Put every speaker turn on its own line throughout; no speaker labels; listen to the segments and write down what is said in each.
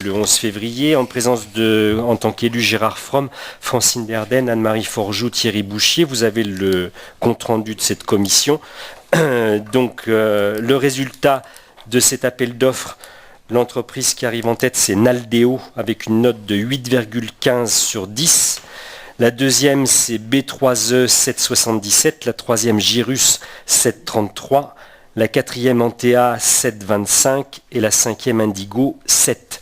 le 11 février, en présence en tant qu'élu Gérard Fromm, Francine Berden, Anne-Marie Forjoux, Thierry Bouchier. Vous avez le compte-rendu de cette commission. Donc le résultat de cet appel d'offres, l'entreprise qui arrive en tête, c'est Naldeo, avec une note de 8,15 sur 10. La deuxième, c'est B3E 777. La troisième, Girus 733. La quatrième, Antea 725. Et la cinquième, Indigo 7.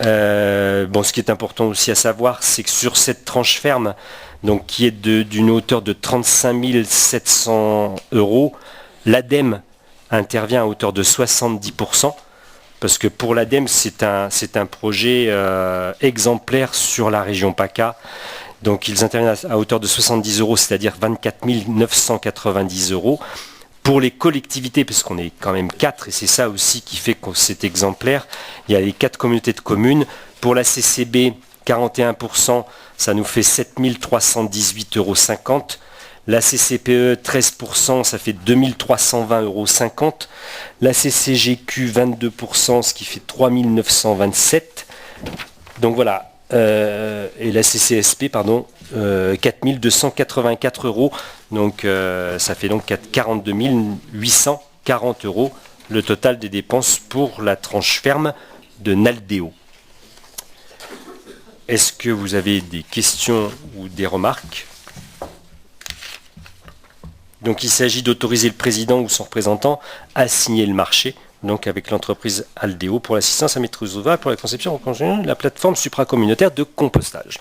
Ce qui est important aussi à savoir, c'est que sur cette tranche ferme, donc qui est d'une hauteur de 35 700 €, l'ADEME intervient à hauteur de 70%, parce que pour l'ADEME, c'est un projet exemplaire sur la région PACA. Donc ils interviennent à hauteur de 70 €, c'est-à-dire 24 990 €. Pour les collectivités, parce qu'on est quand même 4, et c'est ça aussi qui fait que c'est exemplaire, il y a les 4 communautés de communes. Pour la CCB, 41%, ça nous fait 7 318,50 €. La CCPE, 13%, ça fait 2 320,50 €. La CCGQ, 22%, ce qui fait 3 927 €. Donc voilà. Et la CCSP, 4 284 €. Donc ça fait donc 42 840 € le total des dépenses pour la tranche ferme de Naldeo. Est-ce que vous avez des questions ou des remarques ? Donc il s'agit d'autoriser le président ou son représentant à signer le marché, donc avec l'entreprise Aldeo pour l'assistance à maîtrise d'ouvrage pour la conception de la plateforme supracommunautaire de compostage.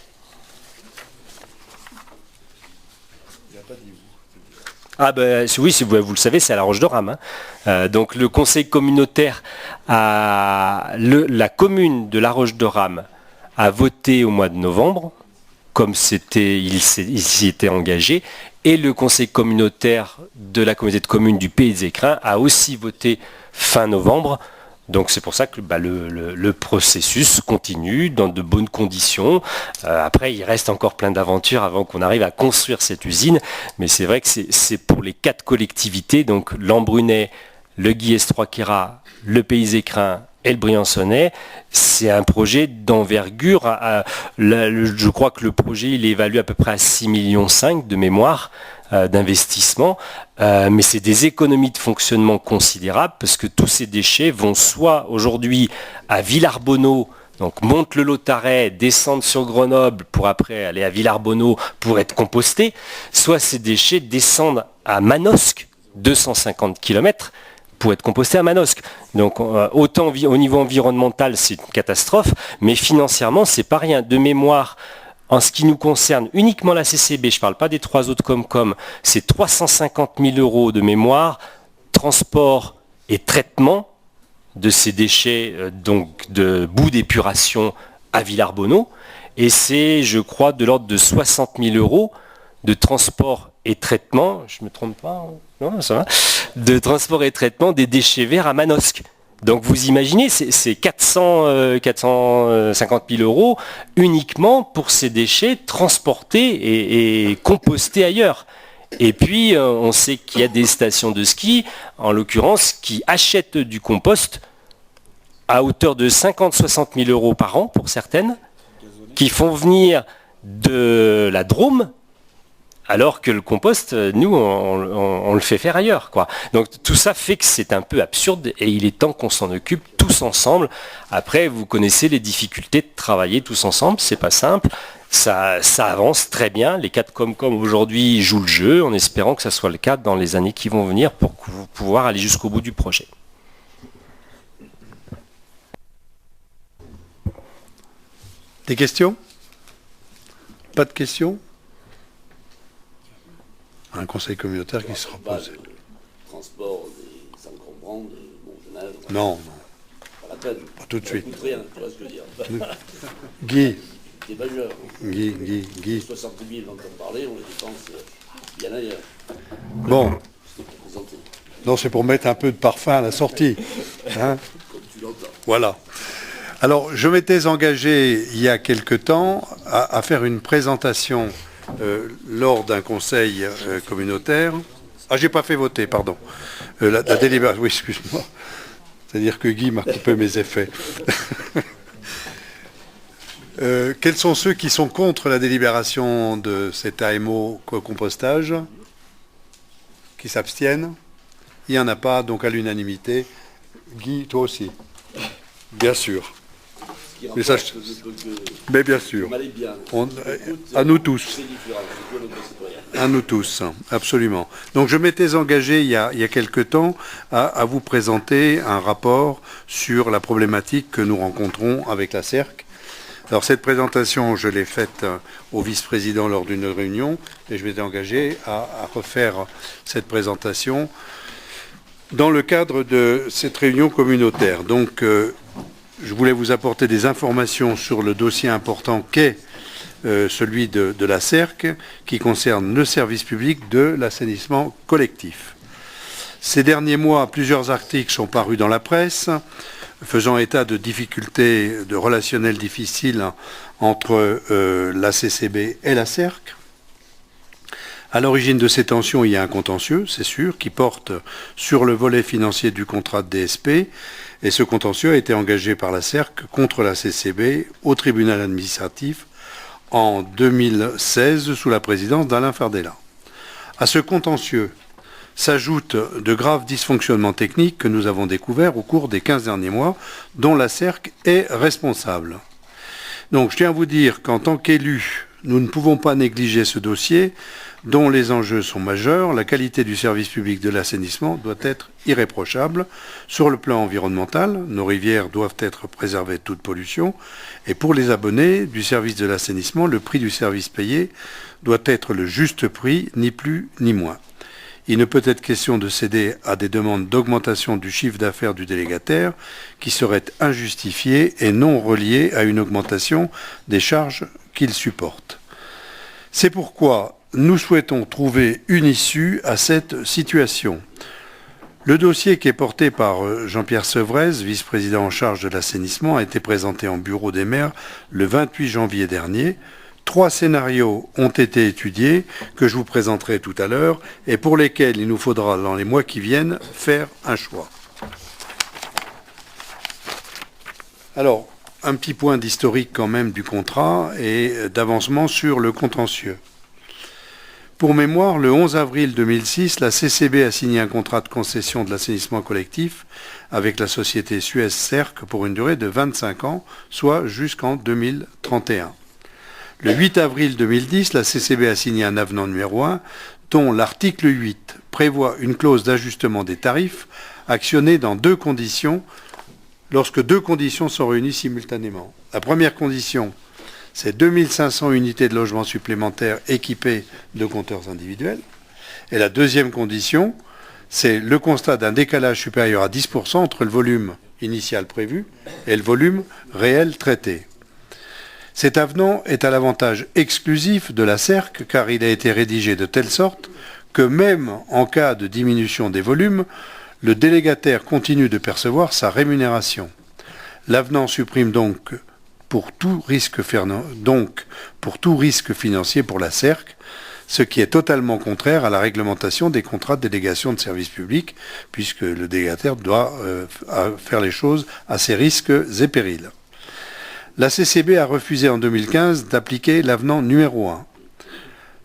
Oui, vous le savez, c'est à la Roche de Rame. Donc le conseil communautaire, la commune de la Roche de Rame a voté au mois de novembre, comme il s'y était engagé, et le conseil communautaire de la communauté de communes du Pays des Écrins a aussi voté fin novembre. Donc c'est pour ça que le processus continue dans de bonnes conditions. Après, il reste encore plein d'aventures avant qu'on arrive à construire cette usine. Mais c'est vrai que c'est pour les 4 collectivités, donc l'Embrunais, le Guillestrois-Queyras, le Pays des Écrins et le Briançonnais. C'est un projet d'envergure. Je crois que le projet il est évalué à peu près à 6,5 millions de mémoire d'investissement. Mais c'est des économies de fonctionnement considérables parce que tous ces déchets vont soit aujourd'hui à Villarbonneau, donc montent le Lotaret, descendent sur Grenoble pour après aller à Villarbonneau pour être compostés, soit ces déchets descendent à Manosque, 250 km, pour être composté à Manosque. Donc autant au niveau environnemental, c'est une catastrophe, mais financièrement, c'est pas rien. De mémoire, en ce qui nous concerne, uniquement la CCB, je ne parle pas des 3 autres Comcom, c'est 350 000 € de mémoire, transport et traitement de ces déchets, donc de boues d'épuration à Villarbonneau. Et c'est, je crois, de l'ordre de 60 000 € de transport et traitement, je ne me trompe pas, non, ça va, de transport et traitement des déchets verts à Manosque. Donc vous imaginez, c'est 450 000 € uniquement pour ces déchets transportés et compostés ailleurs. Et puis on sait qu'il y a des stations de ski, en l'occurrence, qui achètent du compost à hauteur de 50-60 000 € par an pour certaines, qui font venir de la Drôme, alors que le compost, nous, on le fait faire ailleurs, quoi. Donc tout ça fait que c'est un peu absurde et il est temps qu'on s'en occupe tous ensemble. Après, vous connaissez les difficultés de travailler tous ensemble, c'est pas simple. Ça avance très bien. Les 4 Comcom aujourd'hui jouent le jeu en espérant que ça soit le cas dans les années qui vont venir pour pouvoir aller jusqu'au bout du projet.
Des questions ? Pas de questions ? Un conseil communautaire qui sera posé.
Transport des Saint-Comprend, de Genève.
Non,
Pas la peine.
pas tout de suite.
Ça coûte rien, tu vois ce que je veux dire.
Guy.
T'es majeur.
Guy.
60 000 dont on parlait, on les dépense bien ailleurs.
Bon.
C'était pour présenter.
Non, c'est pour mettre un peu de parfum à la sortie. Hein ?
Comme tu l'entends.
Voilà. Alors, je m'étais engagé il y a quelque temps à faire une présentation lors d'un conseil communautaire. Ah, j'ai pas fait voter, pardon. La délibération. Oui, excuse-moi. C'est-à-dire que Guy m'a coupé mes effets. Quels sont ceux qui sont contre la délibération de cet AMO compostage? Qui s'abstiennent? Il n'y en a pas, donc à l'unanimité. Guy, toi aussi? Bien sûr. Mais, ça, mais bien sûr. À nous tous. À nous tous, absolument. Donc je m'étais engagé il y a quelque temps à vous présenter un rapport sur la problématique que nous rencontrons avec la CERC. Alors cette présentation, je l'ai faite au vice-président lors d'une réunion et je m'étais engagé à refaire cette présentation dans le cadre de cette réunion communautaire. Donc je voulais vous apporter des informations sur le dossier important qu'est celui de la CERC, qui concerne le service public de l'assainissement collectif. Ces derniers mois, plusieurs articles sont parus dans la presse, faisant état de difficultés de relationnel difficiles entre la CCB et la CERC. À l'origine de ces tensions, il y a un contentieux, c'est sûr, qui porte sur le volet financier du contrat de DSP, et ce contentieux a été engagé par la CERC contre la CCB au tribunal administratif en 2016 sous la présidence d'Alain Fardella. À ce contentieux s'ajoutent de graves dysfonctionnements techniques que nous avons découverts au cours des 15 derniers mois, dont la CERC est responsable. Donc je tiens à vous dire qu'en tant qu'élus, nous ne pouvons pas négliger ce dossier dont les enjeux sont majeurs. La qualité du service public de l'assainissement doit être irréprochable. Sur le plan environnemental, nos rivières doivent être préservées de toute pollution. Et pour les abonnés du service de l'assainissement, le prix du service payé doit être le juste prix, ni plus ni moins. Il ne peut être question de céder à des demandes d'augmentation du chiffre d'affaires du délégataire qui seraient injustifiées et non reliées à une augmentation des charges qu'il supporte. C'est pourquoi nous souhaitons trouver une issue à cette situation. Le dossier qui est porté par Jean-Pierre Sevrez, vice-président en charge de l'assainissement, a été présenté en bureau des maires le 28 janvier dernier. 3 scénarios ont été étudiés, que je vous présenterai tout à l'heure, et pour lesquels il nous faudra, dans les mois qui viennent, faire un choix. Alors, un petit point d'historique quand même du contrat et d'avancement sur le contentieux. Pour mémoire, le 11 avril 2006, la CCB a signé un contrat de concession de l'assainissement collectif avec la société Suez-Cerc pour une durée de 25 ans, soit jusqu'en 2031. Le 8 avril 2010, la CCB a signé un avenant numéro 1 dont l'article 8 prévoit une clause d'ajustement des tarifs actionnée dans 2 conditions, lorsque 2 conditions sont réunies simultanément. La première condition, c'est 2500 unités de logement supplémentaires équipées de compteurs individuels. Et la deuxième condition, c'est le constat d'un décalage supérieur à 10% entre le volume initial prévu et le volume réel traité. Cet avenant est à l'avantage exclusif de la CERC car il a été rédigé de telle sorte que même en cas de diminution des volumes, le délégataire continue de percevoir sa rémunération. L'avenant supprime donc pour tout risque financier pour la CERC, ce qui est totalement contraire à la réglementation des contrats de délégation de services publics, puisque le délégataire doit faire les choses à ses risques et périls. La CCB a refusé en 2015 d'appliquer l'avenant numéro 1.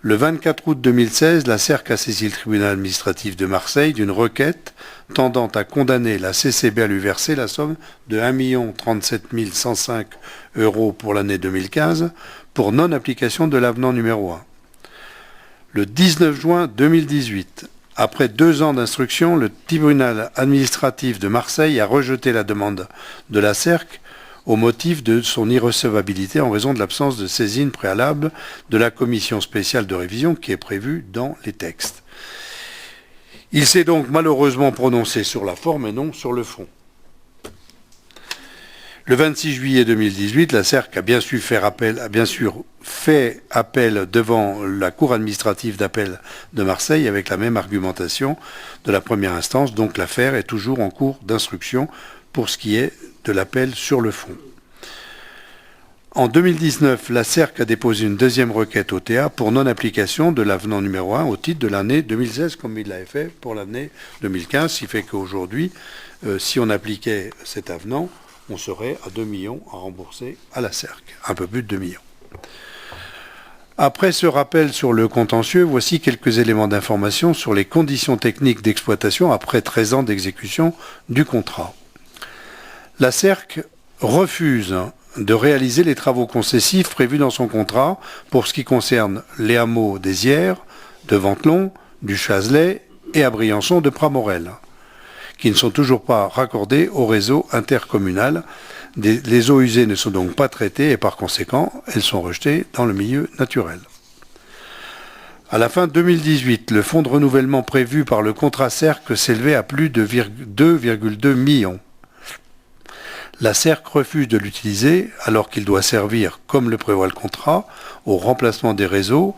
Le 24 août 2016, la CERC a saisi le tribunal administratif de Marseille d'une requête tendant à condamner la CCB à lui verser la somme de 1 037 105 € pour l'année 2015 pour non-application de l'avenant numéro 1. Le 19 juin 2018, après 2 ans d'instruction, le tribunal administratif de Marseille a rejeté la demande de la CERC au motif de son irrecevabilité en raison de l'absence de saisine préalable de la commission spéciale de révision qui est prévue dans les textes. Il s'est donc malheureusement prononcé sur la forme et non sur le fond. Le 26 juillet 2018, la CERC a bien sûr fait appel devant la Cour administrative d'appel de Marseille avec la même argumentation de la première instance, donc l'affaire est toujours en cours d'instruction pour ce qui est de l'appel sur le fond. En 2019, la CERC a déposé une deuxième requête au TA pour non-application de l'avenant numéro 1 au titre de l'année 2016, comme il l'avait fait pour l'année 2015, ce qui fait qu'aujourd'hui, si on appliquait cet avenant, on serait à 2 millions à rembourser à la CERC, un peu plus de 2 millions. Après ce rappel sur le contentieux, voici quelques éléments d'information sur les conditions techniques d'exploitation après 13 ans d'exécution du contrat. La CERC refuse de réaliser les travaux concessifs prévus dans son contrat pour ce qui concerne les hameaux d'Hézières, de Ventelon, du Chazelet et à Briançon de Pramorel, qui ne sont toujours pas raccordés au réseau intercommunal. Les eaux usées ne sont donc pas traitées et par conséquent, elles sont rejetées dans le milieu naturel. À la fin 2018, le fonds de renouvellement prévu par le contrat CERC s'élevait à plus de 2,2 millions. La CERC refuse de l'utiliser alors qu'il doit servir, comme le prévoit le contrat, au remplacement des réseaux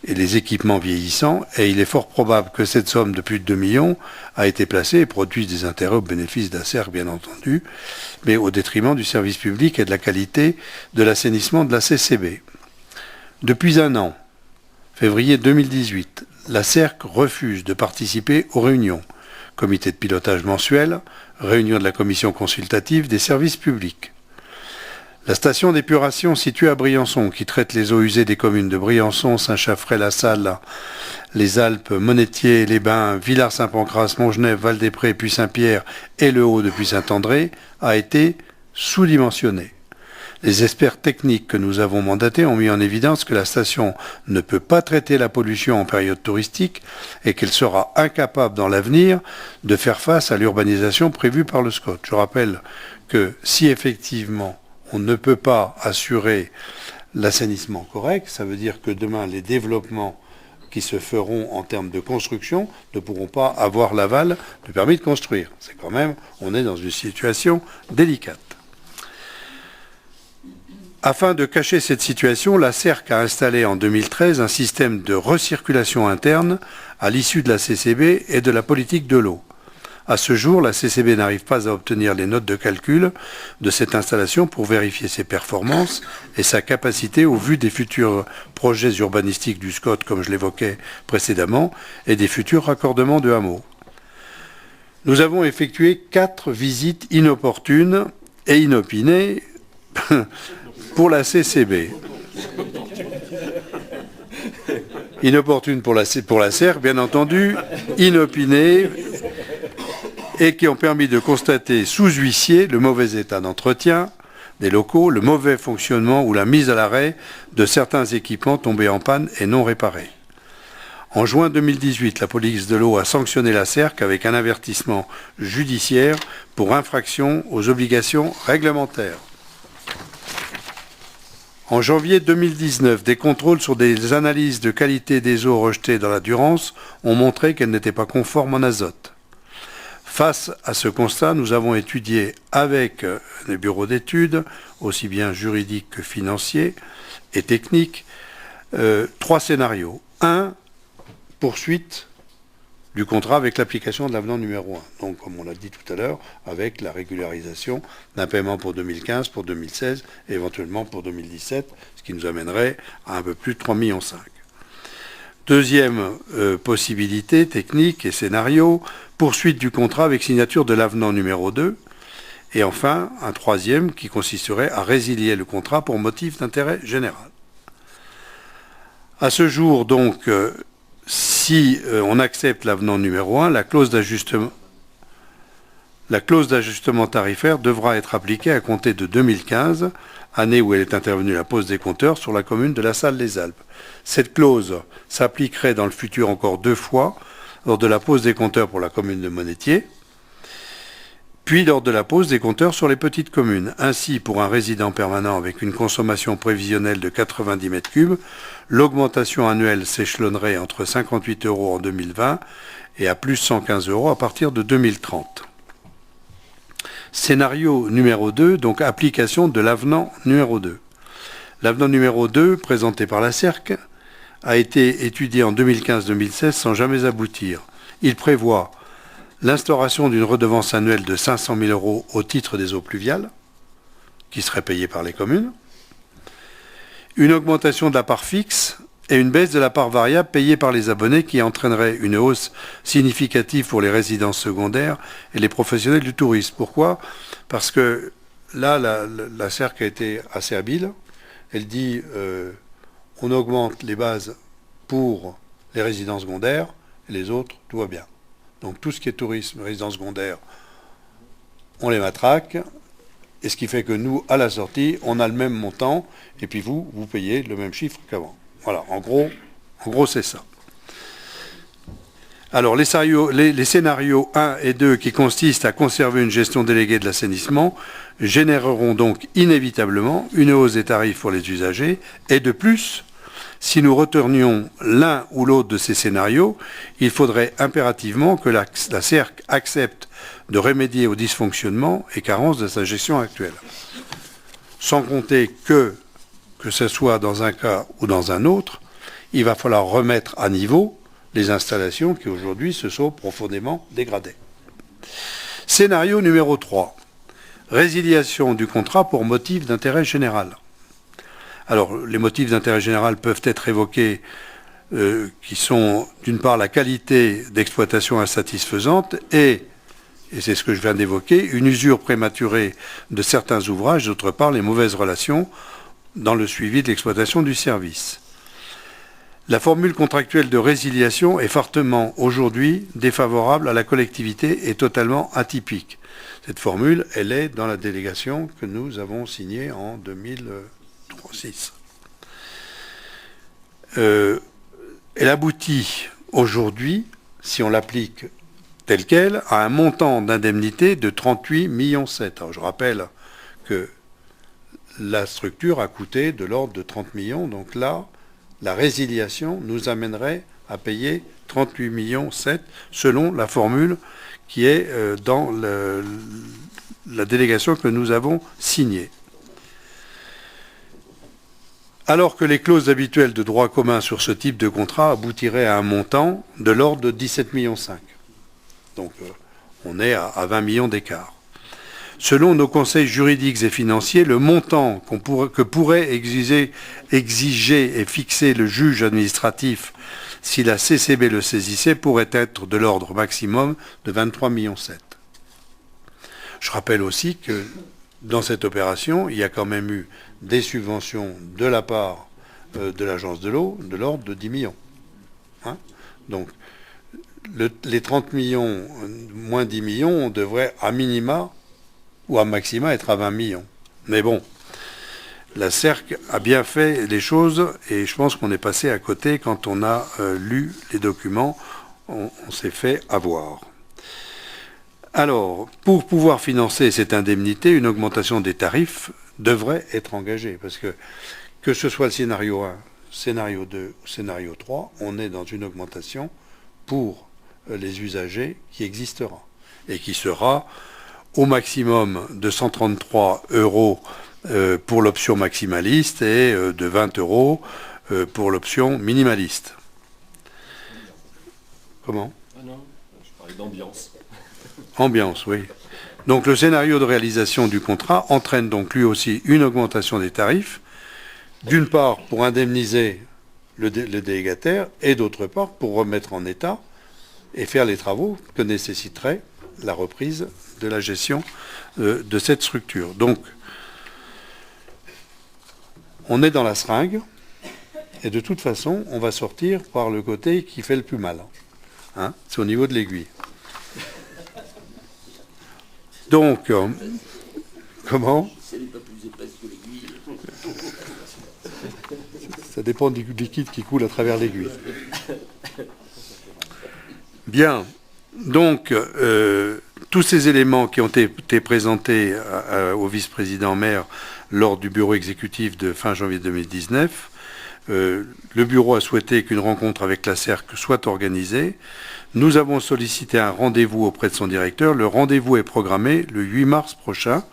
et les équipements vieillissants, et il est fort probable que cette somme de plus de 2 millions a été placée et produise des intérêts au bénéfice de la CERC, bien entendu, mais au détriment du service public et de la qualité de l'assainissement de la CCB. Depuis un an, février 2018, la CERC refuse de participer aux réunions, comité de pilotage mensuel, réunion de la commission consultative des services publics. La station d'épuration située à Briançon, qui traite les eaux usées des communes de Briançon, Saint-Chaffray-la-Salle, les Alpes, Monetier, Les Bains, Villars-Saint-Pancras, Montgenèvre, Val-des-Prés, puis Saint-Pierre et le Haut depuis Saint-André, a été sous-dimensionnée. Les experts techniques que nous avons mandatés ont mis en évidence que la station ne peut pas traiter la pollution en période touristique et qu'elle sera incapable dans l'avenir de faire face à l'urbanisation prévue par le SCOT. Je rappelle que si effectivement on ne peut pas assurer l'assainissement correct, ça veut dire que demain les développements qui se feront en termes de construction ne pourront pas avoir l'aval du permis de construire. C'est quand même, on est dans une situation délicate. Afin de cacher cette situation, la CERC a installé en 2013 un système de recirculation interne à l'issue de la CCB et de la politique de l'eau. À ce jour, la CCB n'arrive pas à obtenir les notes de calcul de cette installation pour vérifier ses performances et sa capacité au vu des futurs projets urbanistiques du SCOT, comme je l'évoquais précédemment, et des futurs raccordements de hameaux. Nous avons effectué 4 visites inopportunes et inopinées pour la CCB. Inopportunes pour la CERC, bien entendu, inopinées, et qui ont permis de constater sous huissier le mauvais état d'entretien des locaux, le mauvais fonctionnement ou la mise à l'arrêt de certains équipements tombés en panne et non réparés. En juin 2018, la police de l'eau a sanctionné la CERC avec un avertissement judiciaire pour infraction aux obligations réglementaires. En janvier 2019, des contrôles sur des analyses de qualité des eaux rejetées dans la Durance ont montré qu'elles n'étaient pas conformes en azote. Face à ce constat, nous avons étudié avec les bureaux d'études, aussi bien juridiques que financiers et techniques, 3 scénarios. 1, poursuite du contrat avec l'application de l'avenant numéro 1. Donc, comme on l'a dit tout à l'heure, avec la régularisation d'un paiement pour 2015, pour 2016 et éventuellement pour 2017, ce qui nous amènerait à un peu plus de 3,5 millions. Deuxième possibilité technique et scénario, poursuite du contrat avec signature de l'avenant numéro 2. Et enfin, un troisième qui consisterait à résilier le contrat pour motif d'intérêt général. À ce jour, donc, si on accepte l'avenant numéro 1, la clause d'ajustement tarifaire devra être appliquée à compter de 2015, année où elle est intervenue la pose des compteurs sur la commune de La Salle-les-Alpes. Cette clause s'appliquerait dans le futur encore 2 fois, lors de la pose des compteurs pour la commune de Monetier, puis lors de la pose des compteurs sur les petites communes. Ainsi, pour un résident permanent avec une consommation prévisionnelle de 90 mètres cubes, l'augmentation annuelle s'échelonnerait entre 58 € en 2020 et à plus 115 € à partir de 2030. Scénario numéro 2, donc application de l'avenant numéro 2. L'avenant numéro 2, présenté par la CERC, a été étudié en 2015-2016 sans jamais aboutir. Il prévoit l'instauration d'une redevance annuelle de 500 000 € au titre des eaux pluviales, qui serait payée par les communes, une augmentation de la part fixe et une baisse de la part variable payée par les abonnés qui entraînerait une hausse significative pour les résidences secondaires et les professionnels du tourisme. Pourquoi ? Parce que là, la CERC a été assez habile. Elle dit on augmente les bases pour les résidences secondaires, et les autres, tout va bien. Donc tout ce qui est tourisme, résidence secondaire, on les matraque, et ce qui fait que nous, à la sortie, on a le même montant, et puis vous payez le même chiffre qu'avant. Voilà, en gros c'est ça. Alors, les scénarios 1 et 2 qui consistent à conserver une gestion déléguée de l'assainissement généreront donc inévitablement une hausse des tarifs pour les usagers, et de plus, si nous retournions l'un ou l'autre de ces scénarios, il faudrait impérativement que la CERC accepte de remédier aux dysfonctionnements et carences de sa gestion actuelle. Sans compter que ce soit dans un cas ou dans un autre, il va falloir remettre à niveau les installations qui aujourd'hui se sont profondément dégradées. Scénario numéro 3. Résiliation du contrat pour motif d'intérêt général. Alors, les motifs d'intérêt général peuvent être évoqués, qui sont d'une part la qualité d'exploitation insatisfaisante et c'est ce que je viens d'évoquer, une usure prématurée de certains ouvrages, d'autre part les mauvaises relations dans le suivi de l'exploitation du service. La formule contractuelle de résiliation est fortement aujourd'hui défavorable à la collectivité et totalement atypique. Cette formule, elle est dans la délégation que nous avons signée en 2006. Elle aboutit aujourd'hui, si on l'applique telle quelle, à un montant d'indemnité de 38,7 millions. Alors, je rappelle que la structure a coûté de l'ordre de 30 millions, donc là, la résiliation nous amènerait à payer 38,7 millions selon la formule qui est dans la délégation que nous avons signée. Alors que les clauses habituelles de droit commun sur ce type de contrat aboutiraient à un montant de l'ordre de 17,5 millions. Donc on est à 20 millions d'écart. Selon nos conseils juridiques et financiers, le montant que pourrait exiger et fixer le juge administratif si la CCB le saisissait pourrait être de l'ordre maximum de 23,7 millions. Je rappelle aussi que dans cette opération, il y a quand même eu des subventions de la part de l'agence de l'eau de l'ordre de 10 millions. Hein, donc les 30 millions moins 10 millions, on devrait à minima ou à maxima être à 20 millions. Mais bon, la CERC a bien fait les choses et je pense qu'on est passé à côté quand on a lu les documents, on s'est fait avoir. Alors, pour pouvoir financer cette indemnité, une augmentation des tarifs devrait être engagée parce que ce soit le scénario 1, scénario 2 ou scénario 3, on est dans une augmentation pour les usagers qui existera et qui sera au maximum de 133 € pour l'option maximaliste et de 20 € pour l'option minimaliste. Comment ?
Ah non, je parlais d'ambiance.
Ambiance, oui. Donc le scénario de réalisation du contrat entraîne donc lui aussi une augmentation des tarifs, d'une part pour indemniser le délégataire et d'autre part pour remettre en état et faire les travaux que nécessiterait la reprise de la gestion de cette structure. Donc, on est dans la seringue, et de toute façon, on va sortir par le côté qui fait le plus mal. Hein, c'est au niveau de l'aiguille. Donc, comment ?
Elle n'est pas plus épaisse que l'aiguille.
Ça dépend du liquide qui coule à travers l'aiguille. Bien. Donc, tous ces éléments qui ont été présentés au vice-président maire lors du bureau exécutif de fin janvier 2019, le bureau a souhaité qu'une rencontre avec la CERC soit organisée. Nous avons sollicité un rendez-vous auprès de son directeur. Le rendez-vous est programmé le 8 mars prochain.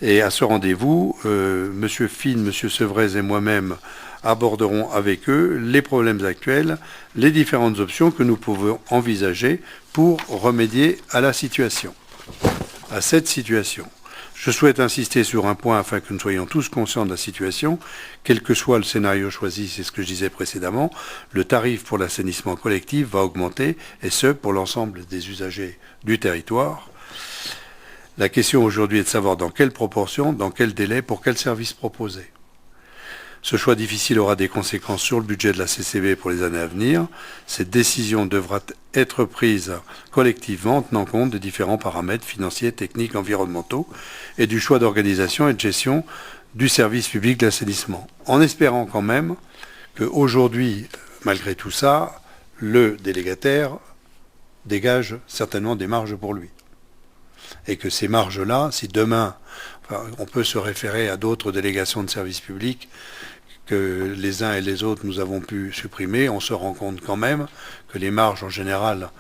Et à ce rendez-vous, M. Fine, M. Sevrez et moi-même aborderons avec eux les problèmes actuels, les différentes options que nous pouvons envisager pour remédier à la situation, à cette situation. Je souhaite insister sur un point afin que nous soyons tous conscients de la situation. Quel que soit le scénario choisi, c'est ce que je disais précédemment, le tarif pour l'assainissement collectif va augmenter, et ce, pour l'ensemble des usagers du territoire. La question aujourd'hui est de savoir dans quelle proportion, dans quel délai, pour quel service proposer. Ce choix difficile aura des conséquences sur le budget de la CCB pour les années à venir. Cette décision devra être prise collectivement en tenant compte des différents paramètres financiers, techniques, environnementaux et du choix d'organisation et de gestion du service public de l'assainissement. En espérant quand même qu'aujourd'hui, malgré tout ça, le délégataire dégage certainement des marges pour lui. Et que ces marges-là, si demain, on peut se référer à d'autres délégations de services publics que les uns et les autres nous avons pu supprimer, on se rend compte quand même que les marges en général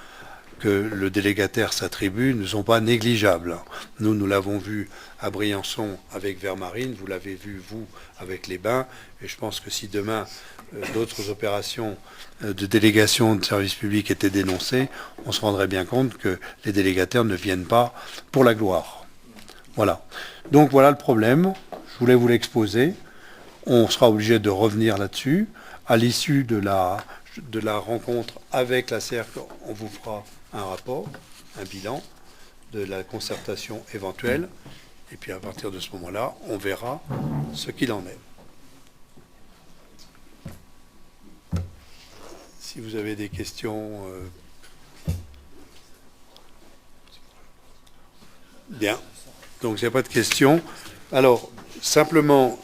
que le délégataire s'attribue ne sont pas négligeables. Nous l'avons vu à Briançon avec Vermarine, vous l'avez vu, vous, avec les bains, et je pense que si demain d'autres opérations de délégation de services publics étaient dénoncées, on se rendrait bien compte que les délégataires ne viennent pas pour la gloire. Voilà. Donc voilà le problème, je voulais vous l'exposer. On sera obligé de revenir là-dessus. À l'issue de la rencontre avec la CERC, on vous fera un rapport, un bilan de la concertation éventuelle. Et puis à partir de ce moment-là, on verra ce qu'il en est. Si vous avez des questions... Bien. Donc, il n'y a pas de questions. Alors, simplement,